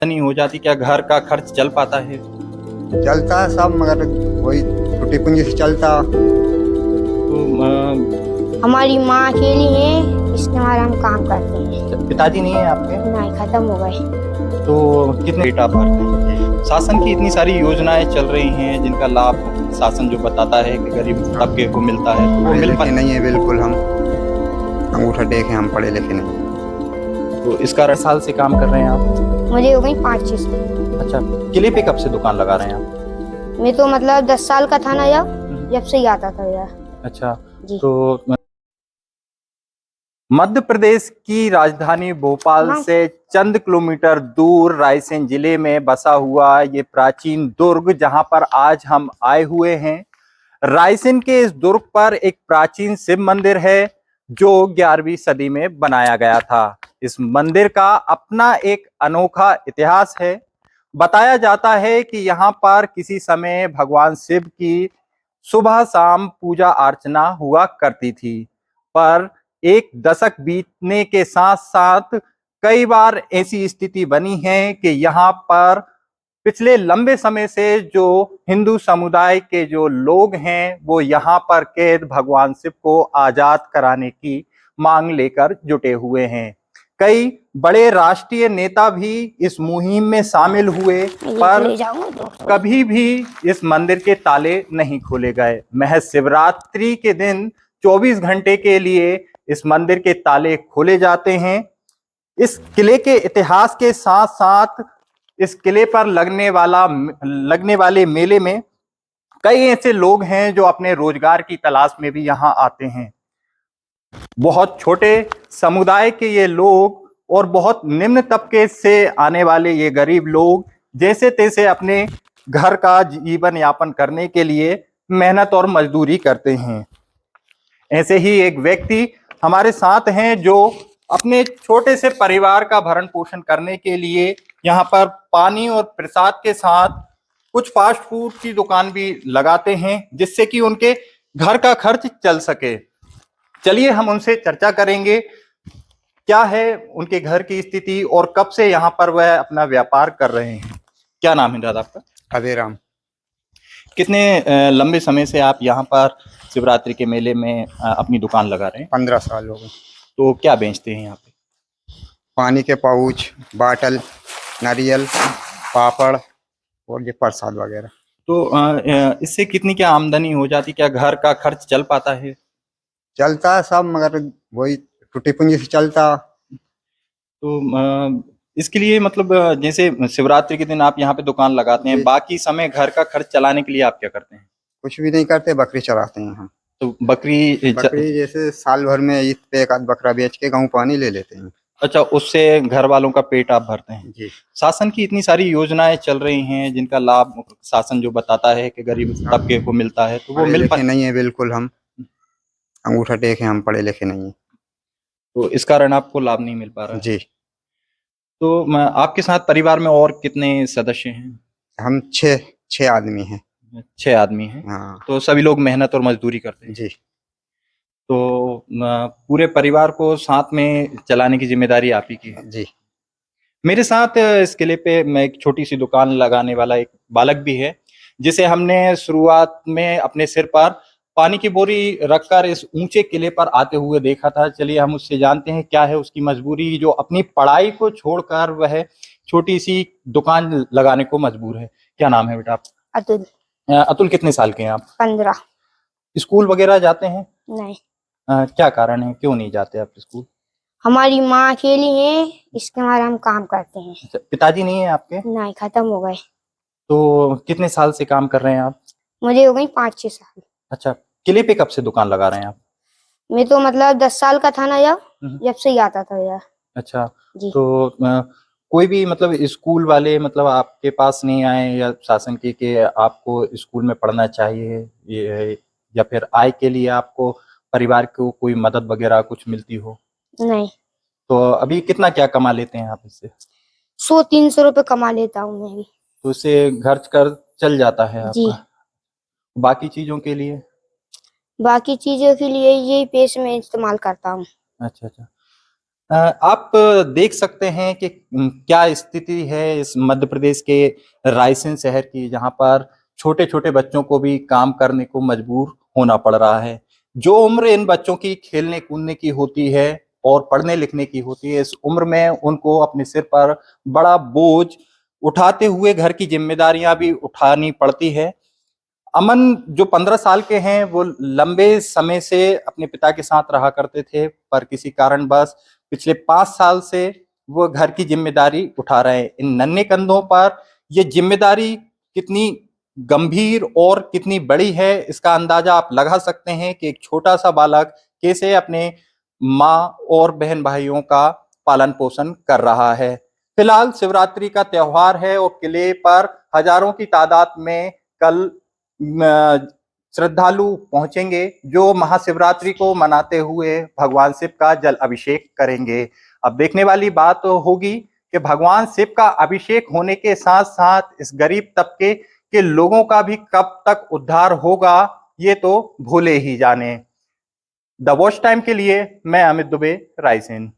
नहीं हो जाती, क्या घर का खर्च चल पाता है? चलता सब, मगर वही टूटी पूंजी से चलता। तो हमारी माँ अकेली है, इसके हमारा हम काम करते हैं। पिताजी नहीं है आपके? नहीं, खत्म हो गए। तो कितने बेटा भरते हैं? शासन की इतनी सारी योजनाएं चल रही हैं जिनका लाभ शासन जो बताता है कि गरीब तबके को मिलता है, तो वो पढ़े मिल लिखे पाता नहीं है बिल्कुल। हम अंगूठा देखे, हम पढ़े लिखे नहीं। तो इस कारण साल से काम कर रहे हैं आप? मुझे हो गई 5-6 साल। अच्छा, किले पे कब से दुकान लगा रहे हैं आप? मैं तो मतलब 10 साल का था ना, जब से ही आता था यार। अच्छा, जी। तो मध्य प्रदेश की राजधानी भोपाल हाँ। से चंद किलोमीटर दूर रायसेन जिले में बसा हुआ ये प्राचीन दुर्ग, जहां पर आज हम आए हुए हैं। रायसेन के इस दुर्ग पर एक प्राचीन शिव मंदिर है जो 11वीं सदी में बनाया गया था। इस मंदिर का अपना एक अनोखा इतिहास है। बताया जाता है कि यहाँ पर किसी समय भगवान शिव की सुबह शाम पूजा अर्चना हुआ करती थी, पर एक दशक बीतने के साथ साथ कई बार ऐसी स्थिति बनी है कि यहाँ पर पिछले लंबे समय से जो हिंदू समुदाय के जो लोग हैं वो यहाँ पर कैद भगवान शिव को आजाद कराने की मांग लेकर जुटे हुए हैं। कई बड़े राष्ट्रीय नेता भी इस मुहिम में शामिल हुए, पर कभी भी इस मंदिर के ताले नहीं खोले गए। महज शिवरात्रि के दिन 24 घंटे के लिए इस मंदिर के ताले खोले जाते हैं। इस किले के इतिहास के साथ साथ इस किले पर लगने वाले मेले में कई ऐसे लोग हैं जो अपने रोजगार की तलाश में भी यहाँ आते हैं। बहुत छोटे समुदाय के ये लोग और बहुत निम्न तबके से आने वाले ये गरीब लोग जैसे तैसे अपने घर का जीवन यापन करने के लिए मेहनत और मजदूरी करते हैं। ऐसे ही एक व्यक्ति हमारे साथ हैं जो अपने छोटे से परिवार का भरण पोषण करने के लिए यहाँ पर पानी और प्रसाद के साथ कुछ फास्ट फूड की दुकान भी लगाते हैं, जिससे कि उनके घर का खर्च चल सके। चलिए हम उनसे चर्चा करेंगे क्या है उनके घर की स्थिति और कब से यहाँ पर वह अपना व्यापार कर रहे हैं। क्या नाम है दादा आपका? अभेराम। कितने लंबे समय से आप यहाँ पर शिवरात्रि के मेले में अपनी दुकान लगा रहे हैं? 15 साल हो गए। तो क्या बेचते हैं यहाँ पे? पानी के पाउच, बाटल, नारियल, पापड़ और ये प्रसाद वगैरह। तो इससे कितनी क्या आमदनी हो जाती, क्या घर का खर्च चल पाता है? चलता सब, मगर वही टूटी पूंजी से चलता। तो इसके लिए मतलब जैसे शिवरात्रि के दिन आप यहाँ पे दुकान लगाते हैं, जी। बाकी समय घर का खर्च चलाने के लिए आप क्या करते हैं? कुछ भी नहीं करते, बकरी चराते हैं हम। तो बकरी जैसे साल भर में ईद पे एक आध बकरा बेच के गेहूं पानी ले लेते हैं। अच्छा, उससे घर वालों का पेट आप भरते हैं। जी। शासन की इतनी सारी योजनाएं चल रही हैं जिनका लाभ शासन जो बताता है कि गरीब तबके को मिलता है, तो वो पढ़े मिल लिखे नहीं है बिल्कुल। हम अंगूठा देखे, हम पढ़े लिखे नहीं है। तो इस कारण आपको लाभ नहीं मिल पा रहा है। जी। तो आपके साथ परिवार में और कितने सदस्य हैं? हम छह आदमी हैं। 6 आदमी हैं। हाँ। तो सभी लोग मेहनत और मजदूरी करते हैं। जी। तो पूरे परिवार को साथ में चलाने की जिम्मेदारी आप ही की है। जी। मेरे साथ इस किले पे मैं एक छोटी सी दुकान लगाने वाला एक बालक भी है, जिसे हमने शुरुआत में अपने सिर पर पानी की बोरी रखकर इस ऊंचे किले पर आते हुए देखा था। चलिए हम उससे जानते हैं क्या है उसकी मजबूरी, जो अपनी पढ़ाई को छोड़कर वह छोटी सी दुकान लगाने को मजबूर है। क्या नाम है बेटा आपका? अतुल। अतुल, कितने साल के हैं आप? 15। स्कूल वगैरह जाते हैं? नहीं। क्या कारण है, क्यों नहीं जाते आप स्कूल? हमारी माँ अकेली है, इसके हमारा हम काम करते हैं। अच्छा, पिताजी नहीं है आपके? नहीं, खत्म हो गए। तो कितने साल से काम कर रहे हैं आप? मुझे हो गई 5-6 साल। अच्छा, किले पे कब से दुकान लगा रहे हैं आप? मैं तो मतलब 10 साल का था ना, जब से ही आता था यार। अच्छा, जी। तो कोई भी मतलब स्कूल वाले मतलब आपके पास नहीं आए या शासन के कि आपको स्कूल में पढ़ना चाहिए, ये या फिर आय के लिए आपको परिवार को कोई मदद वगैरह कुछ मिलती हो? नहीं। तो अभी कितना क्या कमा लेते हैं आप इससे? 100-300 रुपए कमा लेता हूँ मैं भी। तो उससे घर कर चल जाता है जी। आपका? बाकी चीजों के लिए? बाकी चीजों के लिए यही पैसे मैं इस्तेमाल करता हूँ। अच्छा अच्छा। आप देख सकते हैं कि क्या स्थिति है इस मध्य प्रदेश के रायसेन शहर की, जहां पर छोटे छोटे बच्चों को भी काम करने को मजबूर होना पड़ रहा है। जो उम्र इन बच्चों की खेलने कूदने की होती है और पढ़ने लिखने की होती है, इस उम्र में उनको अपने सिर पर बड़ा बोझ उठाते हुए घर की जिम्मेदारियां भी उठानी पड़ती है। अमन जो 15 साल के हैं, वो लंबे समय से अपने पिता के साथ रहा करते थे, पर किसी कारणवश पिछले 5 साल से वो घर की जिम्मेदारी उठा रहे हैं। इन नन्हे कंधों पर ये जिम्मेदारी कितनी गंभीर और कितनी बड़ी है, इसका अंदाजा आप लगा सकते हैं कि एक छोटा सा बालक कैसे अपने माँ और बहन भाइयों का पालन पोषण कर रहा है। फिलहाल शिवरात्रि का त्योहार है और किले पर हजारों की तादाद में कल श्रद्धालु पहुंचेंगे, जो महाशिवरात्रि को मनाते हुए भगवान शिव का जल अभिषेक करेंगे। अब देखने वाली बात होगी कि भगवान शिव का अभिषेक होने के साथ साथ इस गरीब तबके के लोगों का भी कब तक उद्धार होगा, ये तो भोले ही जाने। द वॉच टाइम के लिए मैं अमित दुबे, रायसेन।